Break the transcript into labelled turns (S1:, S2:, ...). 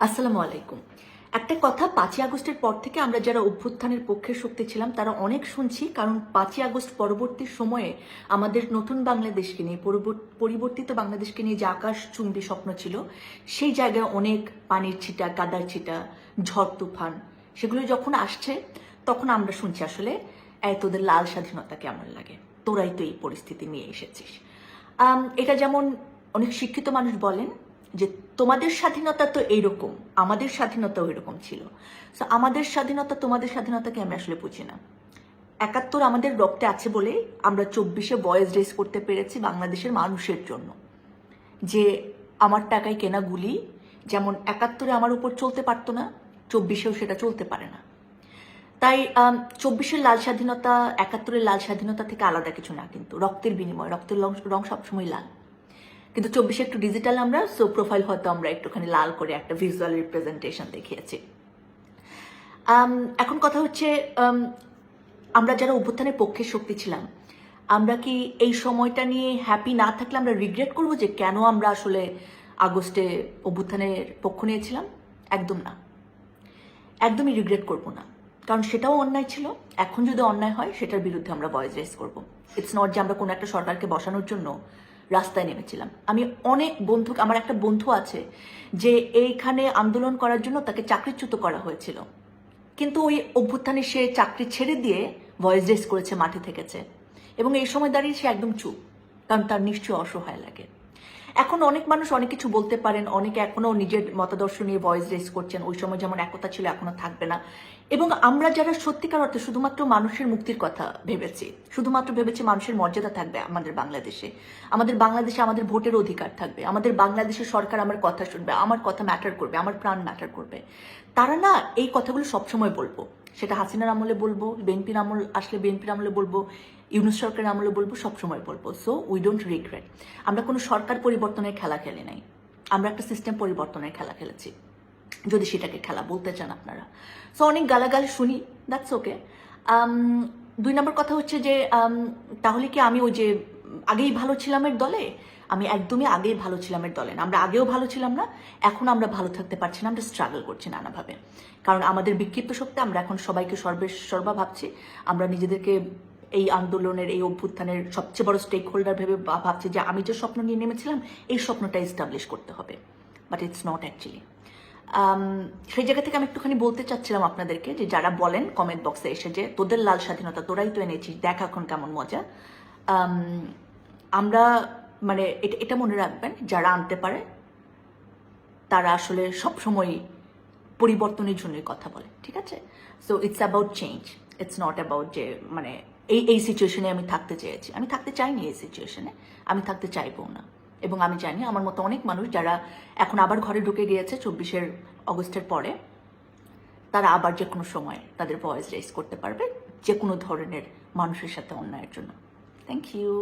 S1: আসসালামু আলাইকুম। একটা কথা, 5ই আগস্টের পর থেকে আমরা যারা অভ্যুত্থানের পক্ষের শক্তি ছিলাম তারা অনেক শুনছি, কারণ 5ই আগস্ট পরবর্তী সময়ে আমাদের নতুন বাংলাদেশকে নিয়ে, পরিবর্তিত বাংলাদেশকে নিয়ে যে আকাশ চুম্বী স্বপ্ন ছিল, সেই জায়গায় অনেক পানির ছিটা, কাদার ছিটা, ঝড় তুফান সেগুলো যখন আসছে তখন আমরা শুনছি আসলে তোদের লাল স্বাধীনতা কেমন লাগে, তোরাই তো এই পরিস্থিতি নিয়ে এসেছিস। এটা যেমন অনেক শিক্ষিত মানুষ বলেন যে তোমাদের স্বাধীনতা তো এইরকম, আমাদের স্বাধীনতাও এরকম ছিল। সো আমাদের স্বাধীনতা তোমাদের স্বাধীনতাকে আমি আসলে বুঝি না। 71 আমাদের রক্তে আছে বলে আমরা 24-এ ভয়েস রেজ করতে পেরেছি বাংলাদেশের মানুষের জন্য, যে আমার টাকায় কেনা গুলি যেমন 71-এ আমার উপর চলতে পারতো না, 24-এও সেটা চলতে পারে না। তাই 24-এর লাল স্বাধীনতা 71-এর লাল স্বাধীনতা থেকে আলাদা কিছু না, কিন্তু রক্তের বিনিময়, রক্তের রং সবসময় লাল। কিন্তু 24-এ একটু ডিজিটাল আমরা, সো প্রোফাইল হয়তো আমরা একটুখানি লাল করে একটা ভিজুয়াল রিপ্রেজেন্টেশন দেখিয়েছি। এখন কথা হচ্ছে, আমরা যারা অভ্যুত্থানের পক্ষে শক্তি ছিলাম, আমরা কি এই সময়টা নিয়ে হ্যাপি না থাকলে আমরা রিগ্রেট করবো যে কেন আমরা আসলে আগস্টে অভ্যুত্থানের পক্ষ নিয়েছিলাম? একদম না, একদমই রিগ্রেট করব না, কারণ সেটাও অন্যায় ছিল। এখন যদি অন্যায় হয় সেটার বিরুদ্ধে আমরা ভয়েস রেজ করব। ইটস নট যে আমরা কোনো একটা সরকারকে বসানোর জন্য রাস্তায় নেমেছিলাম। আমি অনেক বন্ধু, আমার একটা বন্ধু আছে যে এইখানে আন্দোলন করার জন্য তাকে চাকরিচ্যুত করা হয়েছিল, কিন্তু ওই অভ্যুত্থানে সে চাকরি ছেড়ে দিয়ে ভয়েস রেজ করেছে, মাঠে থেকেছে, এবং এই সময় দাঁড়িয়ে সে একদম চুপ, কারণ তার নিশ্চয়ই অসহায় লাগে। এখন অনেক মানুষ অনেক কিছু বলতে পারেন, অনেকে এখনো নিজের মতাদর্শ নিয়ে ভয়েস রেজ করছেন, ওই সময় যেমন একতা ছিল এখনো থাকবে না। এবং আমরা যারা সত্যিকার অর্থে শুধুমাত্র মানুষের মুক্তির কথা ভেবেছি, শুধুমাত্র ভেবেছি মানুষের মর্যাদা থাকবে আমাদের বাংলাদেশে, আমাদের ভোটের অধিকার থাকবে, আমাদের বাংলাদেশের সরকার আমার কথা শুনবে, আমার কথা ম্যাটার করবে, আমার প্রাণ ম্যাটার করবে, তারা না এই কথাগুলো সবসময় বলবো। সেটা হাসিনার আমলে বলবো, বিএনপির আমল আসলে বিএনপির আমলে বলবো, ইউনূস সরকারের আমলে বলবো, সবসময় বলবো। So we don't regret. আমরা কোনো সরকার পরিবর্তনের খেলা খেলি নাই, আমরা একটা সিস্টেম পরিবর্তনের খেলা খেলেছি, যদি সেটাকে খেলা বলতে চান আপনারা। সো অনেক গালাগাল শুনি, দ্যাটস ওকে। 2 নম্বর কথা হচ্ছে যে তাহলে কি আমি ওই যে আগেই ভালো ছিলামের দলে? আমি একদমই আগেই ভালো ছিলামের দলে না। আমরা আগেও ভালো ছিলাম না, এখন আমরা ভালো থাকতে পারছি না, আমরা স্ট্রাগল করছি নানাভাবে। কারণ আমাদের বিক্ষিপ্ত শক্তি, আমরা এখন সবাইকে সর্বা ভাবছি, আমরা নিজেদেরকে এই আন্দোলনের, এই অভ্যুত্থানের সবচেয়ে বড় স্টেক হোল্ডার ভেবে ভাবছি যে আমি যে স্বপ্ন নিয়ে নেমেছিলাম এই স্বপ্নটা এস্টাবলিশ করতে হবে, বাট ইটস নট অ্যাকচুয়ালি। সেই জায়গা থেকে আমি একটুখানি বলতে চাচ্ছিলাম আপনাদেরকে, যে যারা বলেন কমেন্ট বক্সে এসে যে তোদের লাল স্বাধীনতা তোরাই তো এনেছিস, দেখ এখন কেমন মজা, আমরা মানে এটা মনে রাখবেন, যারা আনতে পারে তারা আসলে সবসময় পরিবর্তনের জন্যই কথা বলে, ঠিক আছে? So it's about change, it's not about যে মানে এই সিচুয়েশনে আমি থাকতে চেয়েছি, আমি থাকতে চাইনি এই সিচুয়েশনে, আমি থাকতে চাইবো না। এবং আমি জানি আমার মতো অনেক মানুষ যারা এখন আবার ঘরে ঢুকে গিয়েছে 24 আগস্টের পরে, তারা আবার যে কোনো সময় তাদের ভয়েস রেজ করতে পারবে যে কোনো ধরনের মানুষের সাথে অন্যায়ের জন্য। Thank you.